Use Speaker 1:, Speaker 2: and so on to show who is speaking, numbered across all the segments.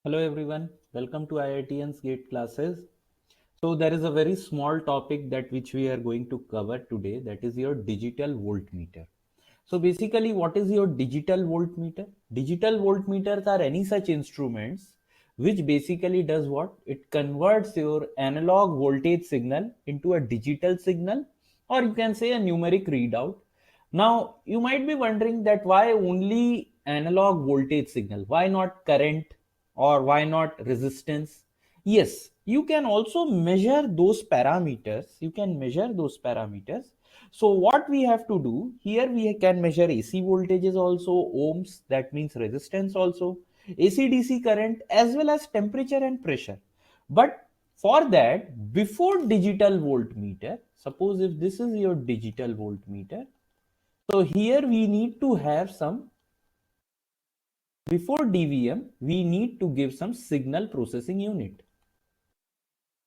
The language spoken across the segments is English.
Speaker 1: Hello everyone, welcome to iitian's gate classes. So there is a very small topic that which we are going to cover today, that is your digital voltmeter. So basically what is your digital voltmeter? Digital voltmeters are any such instruments which basically does what? It converts your analog voltage signal into a digital signal, or you can say a numeric readout. Now you might be wondering that why only analog voltage signal? Why not current or why not resistance? Yes, you can also measure those parameters. You can measure those parameters. So what we have to do here, we can measure AC voltages also, ohms, that means resistance also, AC DC current, as well as temperature and pressure. But for that, before digital voltmeter, suppose if this is your digital voltmeter, so here we need to have some, before DVM, we need to give some signal processing unit.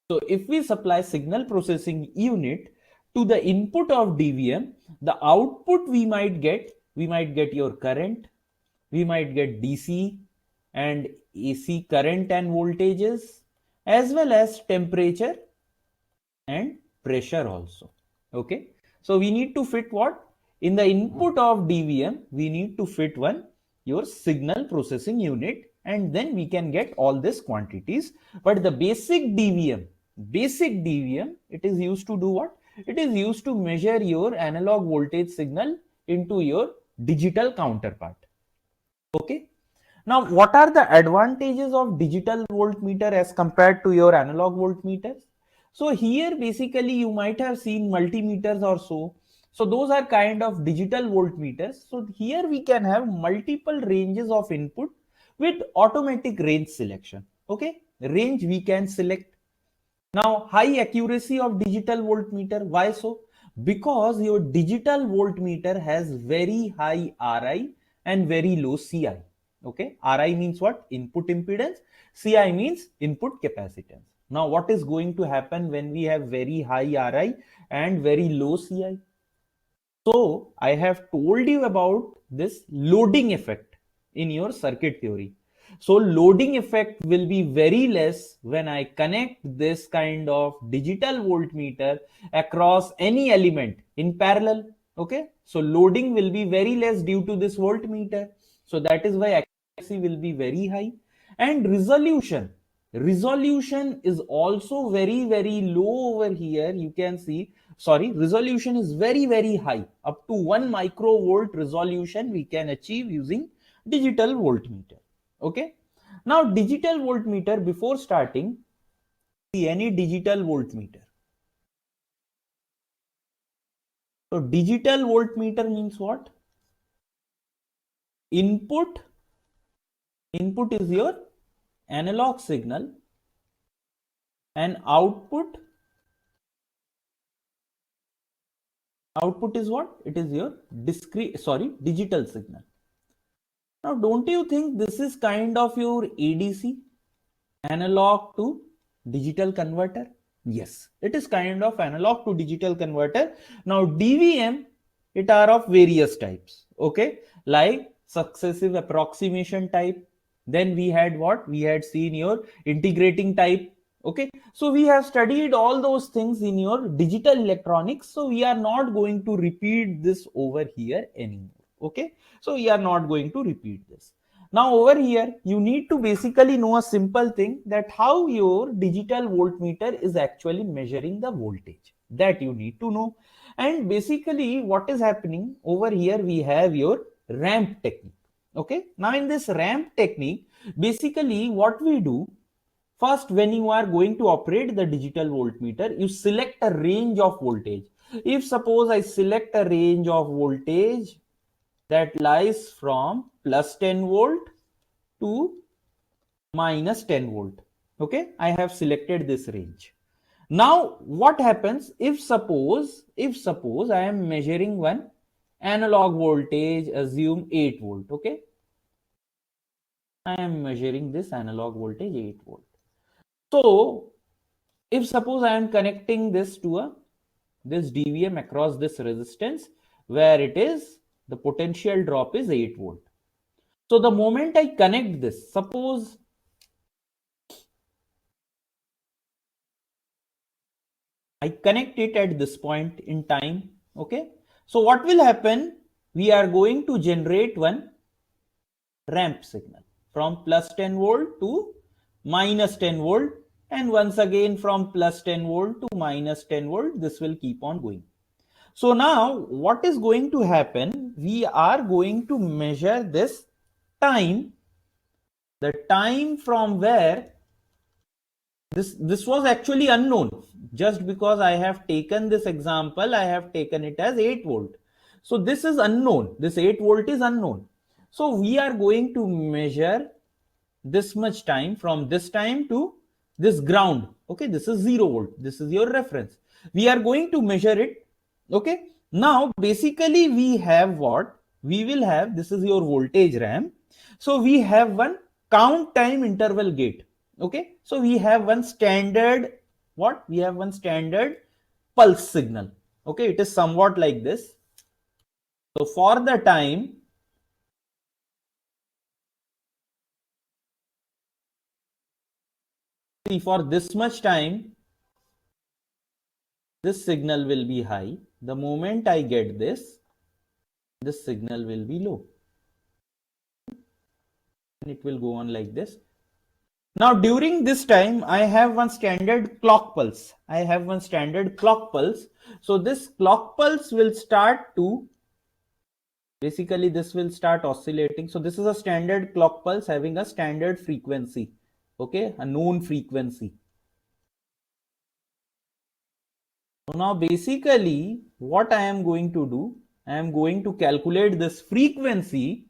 Speaker 1: So if we supply signal processing unit to the input of DVM, the output we might get your current, we might get DC and AC current and voltages, as well as temperature and pressure also. Okay. So we need to fit what? In the input of DVM, we need to fit one your signal processing unit, and then we can get all these quantities. But the basic DVM, it is used to do what? It is used to measure your analog voltage signal into your digital counterpart. Okay. Now, what are the advantages of digital voltmeter as compared to your analog voltmeters? So here basically you might have seen multimeters or so. So those are kind of digital voltmeters. So here we can have multiple ranges of input with automatic range selection. Okay, range we can select. Now, high accuracy of digital voltmeter. Why so? Because your digital voltmeter has very high RI and very low CI. Okay, RI means what? Input impedance. CI means input capacitance. Now, what is going to happen when we have very high RI and very low CI? So, I have told you about this loading effect in your circuit theory. So loading effect will be very less when I connect this kind of digital voltmeter across any element in parallel. Okay, so loading will be very less due to this voltmeter. So that is why accuracy will be very high. And resolution is also very low over here. You can see, sorry, resolution is very high. Up to 1 microvolt resolution we can achieve using digital voltmeter. Okay, now digital voltmeter, before starting, see any digital voltmeter. So digital voltmeter means what? Input is your analog signal, and output is what? It is your digital signal. Now don't you think this is kind of your ADC, analog to digital converter? Yes, it is kind of analog to digital converter. Now DVM, it are of various types. Okay, like successive approximation type. Then we had what? We had seen your integrating type. Okay, so we have studied all those things in your digital electronics. So we are not going to repeat this over here anymore. Okay, so we are not going to repeat this. Now over here, you need to basically know a simple thing, that how your digital voltmeter is actually measuring the voltage. That you need to know. And basically what is happening over here, we have your ramp technique. Okay. Now in this ramp technique, basically what we do, first when you are going to operate the digital voltmeter, you select a range of voltage. If suppose I select a range of voltage that lies from plus 10 volt to minus 10 volt. Okay, I have selected this range. Now what happens if suppose I am measuring one analog voltage, assume 8 volt. Okay, I am measuring this analog voltage 8 volt. So if suppose I am connecting this to this DVM across this resistance, where it is the potential drop is 8 volt. So the moment I connect this, suppose I connect it at this point in time. Okay. So what will happen? We are going to generate one ramp signal from plus 10 volt to minus 10 volt, and once again from plus 10 volt to minus 10 volt. This will keep on going. So now what is going to happen? We are going to measure this time, the time from where this was actually unknown. Just because I have taken this example, I have taken it as 8 volt. So this is unknown. This 8 volt is unknown. So we are going to measure this much time from this time to this ground. Okay, this is 0 volt. This is your reference. We are going to measure it. Okay, now basically we have what? We will have, this is your voltage ramp. So we have one count time interval gate. Okay, so we have one standard, what? We have one standard pulse signal. Okay, it is somewhat like this. So for the time, see, for this much time, this signal will be high. The moment I get this signal will be low. And it will go on like this. Now during this time, I have one standard clock pulse. I have one standard clock pulse. So this clock pulse will start to, basically this will start oscillating. So this is a standard clock pulse having a standard frequency. Okay, a known frequency. So now basically what I am going to do, I am going to calculate this frequency.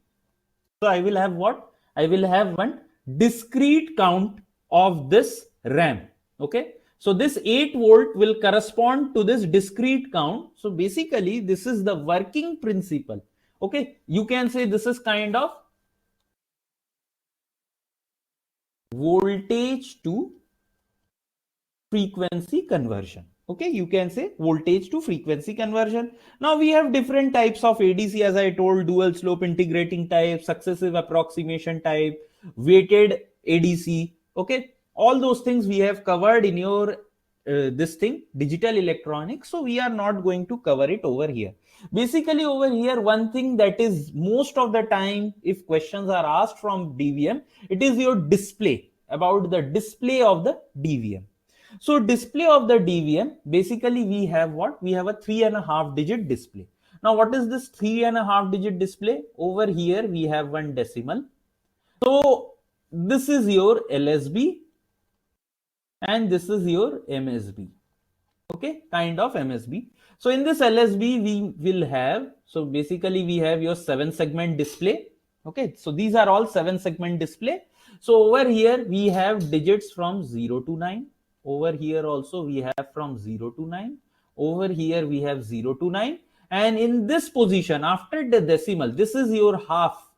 Speaker 1: So I will have what? I will have one discrete count of this ramp. Okay. So this 8 volt will correspond to this discrete count. So basically this is the working principle. Okay. You can say this is kind of voltage to frequency conversion. Okay, you can say voltage to frequency conversion. Now we have different types of ADC, as I told: dual slope integrating type, successive approximation type, weighted ADC. Okay, all those things we have covered in your this thing, digital electronics. So we are not going to cover it over here. Basically over here, one thing that is most of the time, if questions are asked from DVM, it is your display, about the display of the DVM. So display of the DVM, basically we have what? We have a 3.5 digit display. Now what is this 3.5 digit display? Over here we have one decimal. So this is your LSB and this is your MSB. Okay, kind of MSB. So in this LSB we will have, so basically we have your 7 segment display. Okay, so these are all 7 segment display. So over here we have digits from 0 to 9. Over here also we have from 0 to 9. Over here we have 0 to 9. And in this position after the decimal, this is your half.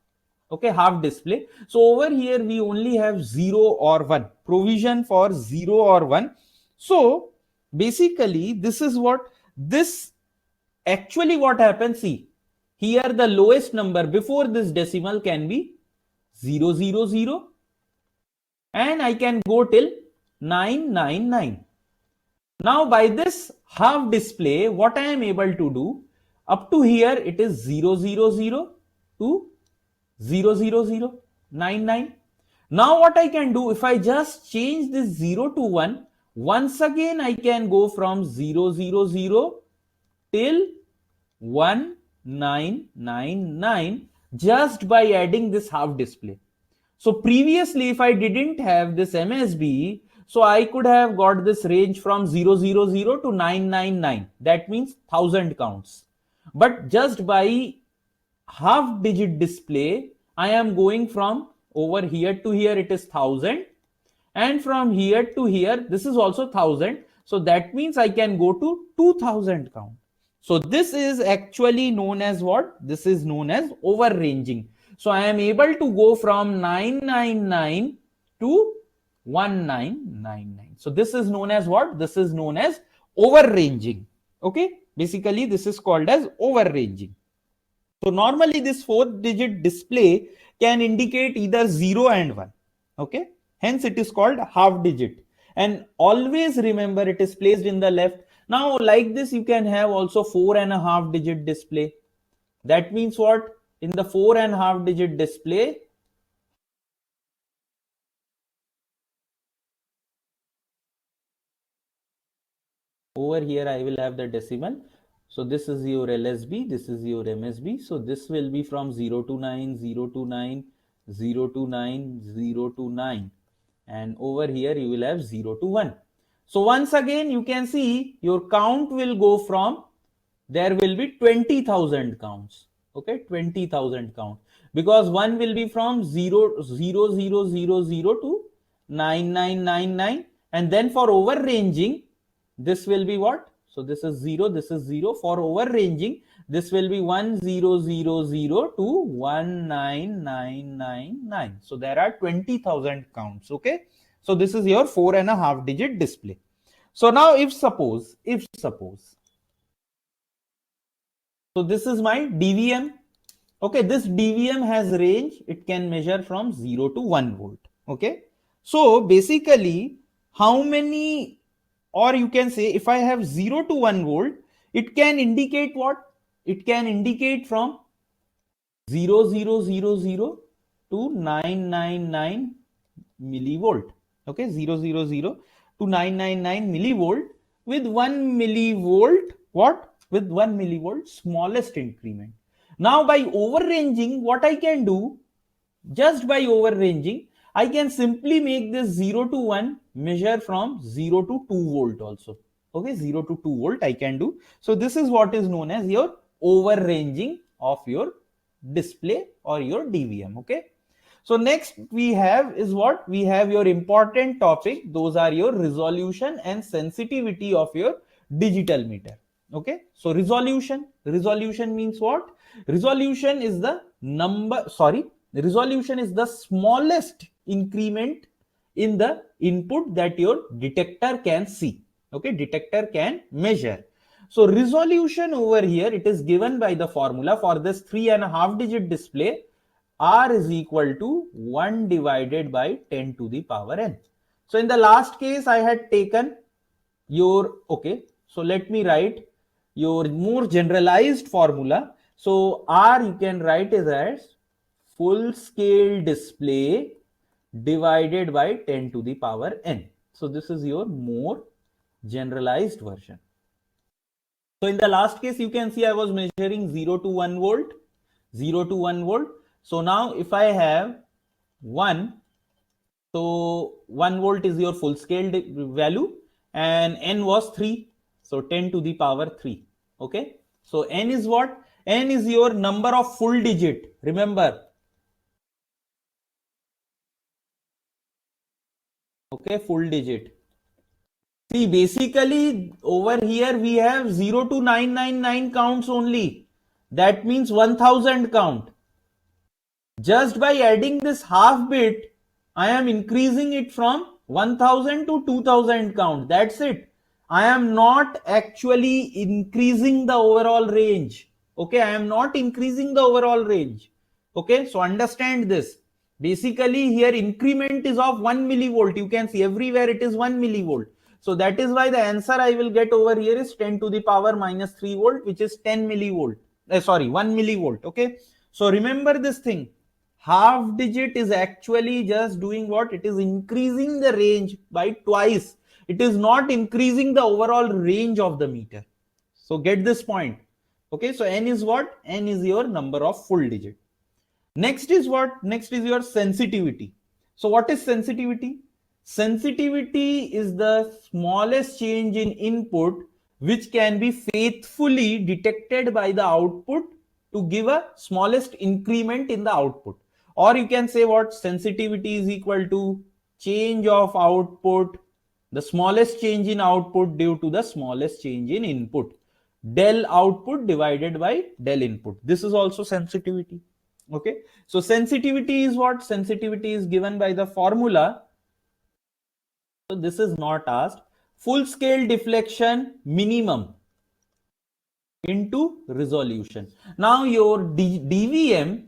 Speaker 1: Okay, half display. So over here we only have 0 or 1. Provision for 0 or 1. So basically this is what, this actually what happens, see, here the lowest number before this decimal can be 0, 0, 0. And I can go till 999. Now by this half display, what I am able to do, up to here it is 000 to 00099. Now what I can do, if I just change this 0 to 1, once again I can go from 000 till 1999 just by adding this half display. So previously, if I didn't have this MSB, so I could have got this range from 000 to 999. That means 1000 counts. But just by half digit display, I am going from over here to here, it is 1000. And from here to here, this is also 1000. So that means I can go to 2000 count. So this is actually known as what? This is known as overranging. So I am able to go from 999 to 1999. So this is known as what? This is known as overranging. Okay, basically this is called as overranging. So normally this 4-digit display can indicate either 0 and 1. Okay, hence it is called half digit. And always remember, it is placed in the left. Now like this you can have also 4.5 digit display. That means what? In the 4.5 digit display, over here I will have the decimal. So this is your LSB, this is your MSB. So this will be from 0 to 9, 0 to 9, 0 to 9, 0 to 9. And over here you will have 0 to 1. So once again you can see your count will go from, there will be 20,000 counts. Okay, 20,000 count, because one will be from 0, 0, 0, 0, 0 to 9999, and then for overranging this will be what? So this is 0, this is 0. For overranging this will be 1000 to 19999. So there are 20,000 counts. Okay, so this is your 4.5 digit display. So now if suppose, so this is my DVM. Okay, this DVM has range, it can measure from 0 to 1 volt. Okay, so basically how many, or you can say if I have 0 to 1 volt, it can indicate what? It can indicate from 0000 to 999 millivolt. Okay, 000 to 999 millivolt with 1 millivolt, what? With 1 millivolt smallest increment. Now by overranging, what I can do, just by overranging, I can simply make this 0 to 1 measure from 0 to 2 volt also. Okay, 0 to 2 volt I can do. So this is what is known as your overranging of your display or your DVM. Okay. So next we have is what? We have your important topic. Those are your resolution and sensitivity of your digital meter. Okay. So resolution means what? Resolution is the resolution is the smallest increment in the input that your detector can see. Okay, detector can measure. So resolution over here, it is given by the formula for this 3.5 digit display. R is equal to 1 divided by 10 to the power n. So in the last case I had taken your, okay, so let me write your more generalized formula. So R you can write it as full scale display divided by 10 to the power n. So this is your more generalized version. So in the last case, you can see I was measuring 0 to 1 volt, 0 to 1 volt. So now if I have 1, so 1 volt is your full scale value and n was 3. So 10 to the power 3. Okay. So n is what? N is your number of full digit. Remember. Okay, full digit. See, basically over here we have 0 to 999 counts only. That means 1000 count. Just by adding this half bit, I am increasing it from 1000 to 2000 count. That's it. I am not actually increasing the overall range. Okay, I am not increasing the overall range. Okay, so understand this. Basically here increment is of 1 millivolt. You can see everywhere it is 1 millivolt. So that is why the answer I will get over here is 10 to the power minus 3 volt, which is 10 millivolt. 1 millivolt. Okay. So remember this thing. Half digit is actually just doing what? It is increasing the range by twice. It is not increasing the overall range of the meter. So get this point. Okay. So n is what? N is your number of full digit. Next is what? Next is your sensitivity. So what is sensitivity? Sensitivity is the smallest change in input which can be faithfully detected by the output to give a smallest increment in the output. Or you can say what? Sensitivity is equal to change of output, the smallest change in output due to the smallest change in input. Del output divided by del input. This is also sensitivity. Okay. So sensitivity is what? Sensitivity is given by the formula. So this is not asked. Full scale deflection minimum into resolution. Now your DVM,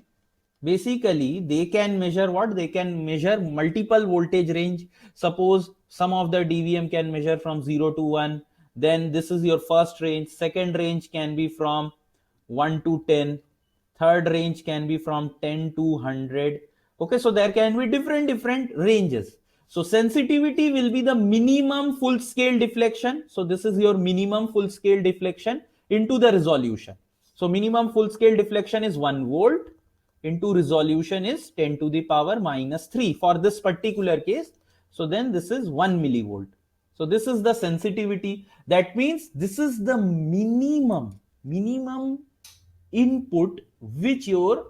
Speaker 1: basically they can measure what? They can measure multiple voltage range. Suppose some of the DVM can measure from 0 to 1, then this is your first range. Second range can be from 1 to 10. Third range can be from 10 to 100. Okay, so there can be different ranges. So sensitivity will be the minimum full scale deflection. So this is your minimum full scale deflection into the resolution. So minimum full scale deflection is 1 volt into resolution is 10 to the power minus 3 for this particular case. So then this is 1 millivolt. So this is the sensitivity. That means this is the minimum input which your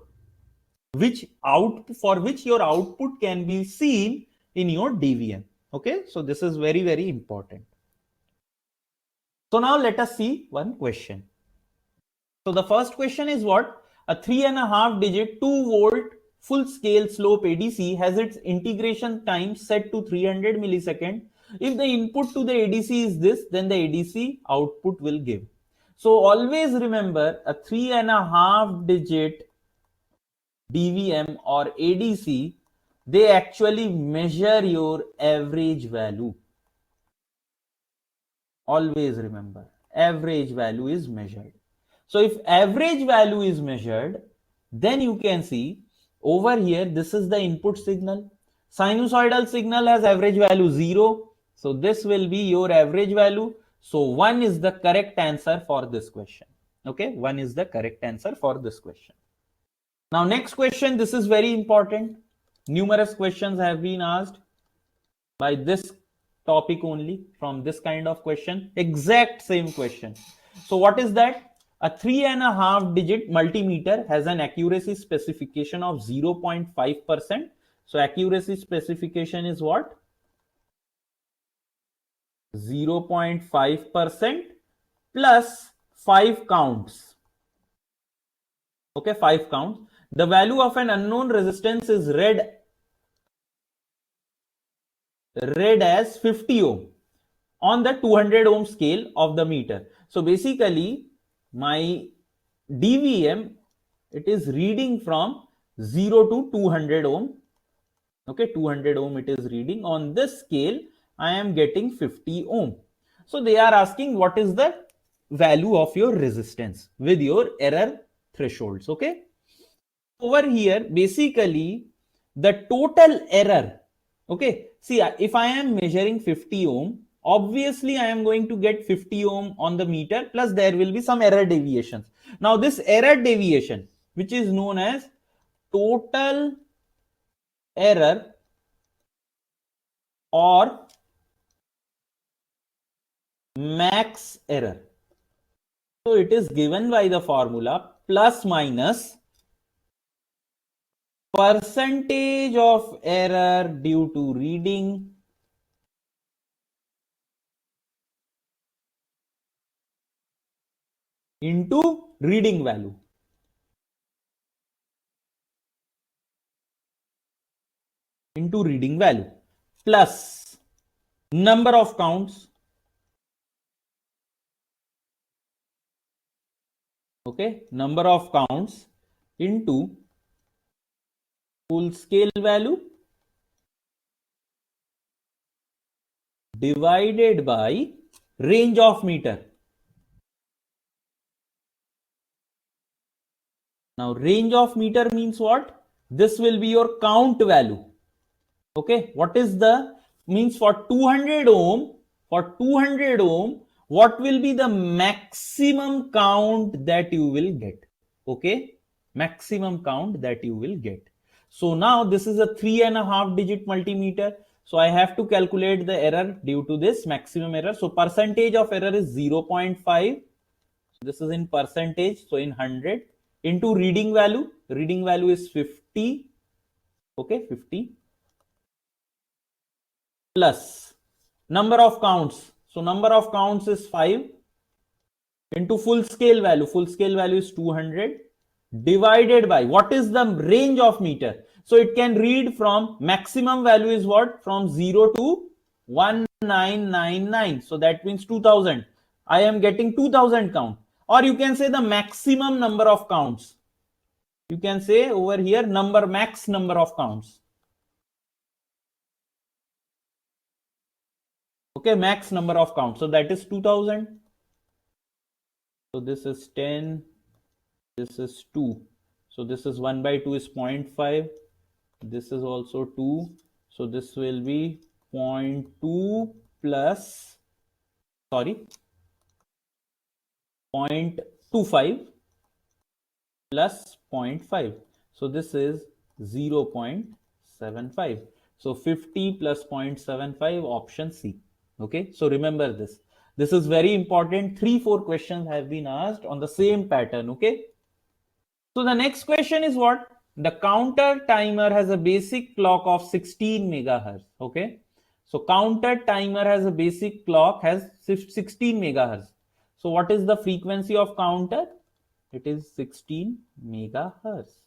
Speaker 1: output can be seen in your DVM. Okay, so this is very important. So now let us see one question. So the first question is what? A 3.5 digit 2 volt full scale slope ADC has its integration time set to 300 millisecond. If the input to the ADC is this, then the ADC output will give. So always remember, a 3.5 digit DVM or ADC, they actually measure your average value. Always remember, average value is measured. So if average value is measured, then you can see over here, this is the input signal. Sinusoidal signal has average value 0. So this will be your average value. So 1 is the correct answer for this question. Okay, 1 is the correct answer for this question. Now next question, this is very important. Numerous questions have been asked by this topic only, from this kind of question, exact same question. So what is that? A 3.5 digit multimeter has an accuracy specification of 0.5%. So accuracy specification is what? 0.5% plus 5 counts. Okay, 5 counts. The value of an unknown resistance is read as 50 ohm on the 200 ohm scale of the meter. So basically my DVM, it is reading from 0 to 200 ohm. Okay, 200 ohm it is reading. On this scale I am getting 50 ohm. So they are asking what is the value of your resistance with your error thresholds. Okay, over here basically the total error. Okay, see, if I am measuring 50 ohm, obviously I am going to get 50 ohm on the meter, plus there will be some error deviations. Now this error deviation, which is known as total error or max error. So it is given by the formula plus minus percentage of error due to reading into reading value. Into reading value plus number of counts. Okay, number of counts into full scale value divided by range of meter. Now range of meter means what? This will be your count value. Okay, what is the means for 200 ohm? For 200 ohm, what will be the maximum count that you will get? Okay, maximum count that you will get. So now this is a 3.5 digit multimeter. So I have to calculate the error due to this maximum error. So percentage of error is 0.5. This is in percentage. So in 100 into reading value. Reading value is 50. Okay, 50 plus number of counts. So number of counts is 5 into full scale value. Full scale value is 200 divided by what is the range of meter. So it can read from maximum value is what? From 0 to 1999. So that means 2000. I am getting 2000 count. Or you can say the maximum number of counts. You can say over here max number of counts. Okay, max number of counts. So that is 2000. So this is 10. This is 2. So this is 1 by 2 is 0.5. This is also 2. So this will be 0.2 plus, sorry, 0.25 plus 0.5. So this is 0.75. So 50 plus 0.75, option C. Okay, so remember this. This is very important. 3-4 questions have been asked on the same pattern. Okay. So the next question is what? The counter timer has a basic clock of 16 megahertz. Okay. So counter timer has a basic clock has 16 megahertz. So what is the frequency of counter? It is 16 megahertz.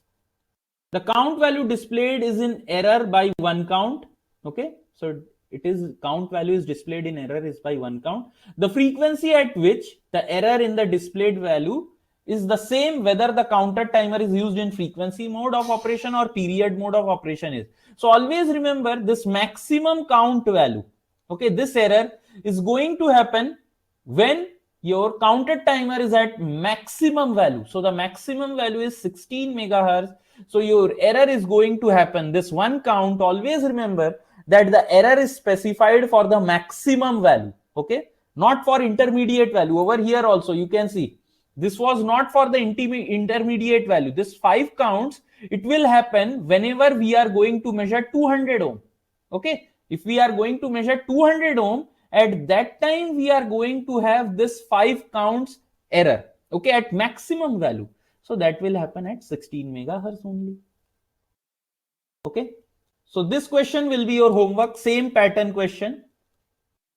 Speaker 1: The count value displayed is in error by 1 count. Okay. So it is count value is displayed in error is by 1 count. The frequency at which the error in the displayed value is the same whether the counter timer is used in frequency mode of operation or period mode of operation is. So always remember this maximum count value. Okay, this error is going to happen when your counter timer is at maximum value. So the maximum value is 16 megahertz. So your error is going to happen. This one count, always remember that the error is specified for the maximum value. Okay, not for intermediate value. Over here also you can see this was not for the intermediate value. This 5 counts, it will happen whenever we are going to measure 200 ohm. Okay, if we are going to measure 200 ohm, at that time we are going to have this 5 counts error. Okay, at maximum value. So that will happen at 16 megahertz only. Okay, so this question will be your homework, same pattern question.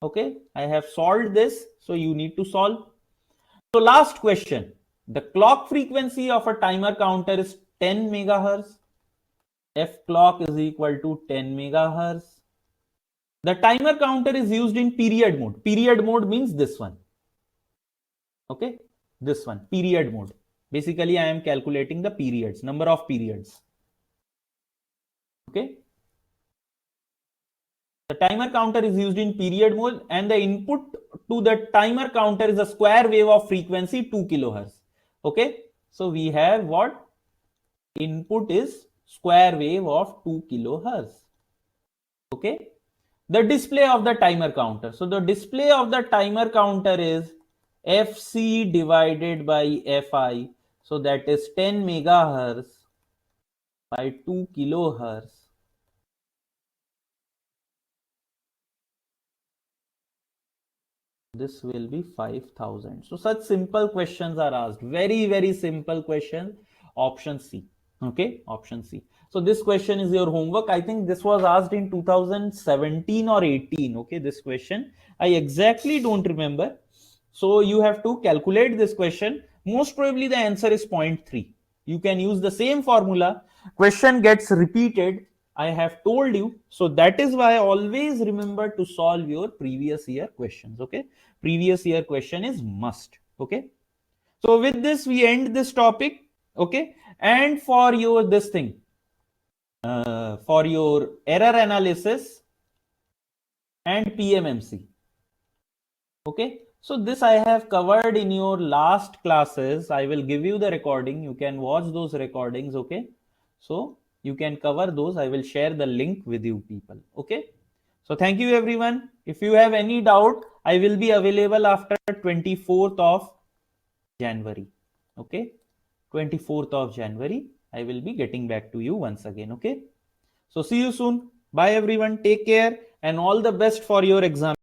Speaker 1: Okay, I have solved this, so you need to solve. So last question, the clock frequency of a timer counter is 10 megahertz. F clock is equal to 10 megahertz. The timer counter is used in period mode. Period mode means this one. Okay, this one, period mode. Basically, I am calculating the periods, number of periods. Okay. The timer counter is used in period mode and the input to the timer counter is a square wave of frequency 2 kilohertz. Okay. So we have what? Input is square wave of 2 kilohertz. Okay. The display of the timer counter. So the display of the timer counter is Fc divided by Fi. So that is 10 megahertz by 2 kilohertz. This will be 5000. So such simple questions are asked. Very, very simple question. Option C. Okay, option C. So this question is your homework. I think this was asked in 2017 or 18. Okay, this question. I exactly don't remember. So you have to calculate this question. Most probably the answer is 0.3. You can use the same formula. Question gets repeated. I have told you. So that is why always remember to solve your previous year questions. Okay. Previous year question is must. Okay. So with this, we end this topic. Okay. And for your this thing, for your error analysis and PMMC. Okay. So this I have covered in your last classes. I will give you the recording. You can watch those recordings. Okay. So you can cover those. I will share the link with you people. Okay. So thank you everyone. If you have any doubt, I will be available after 24th of January. Okay. 24th of January. I will be getting back to you once again. Okay. So see you soon. Bye everyone. Take care and all the best for your exam.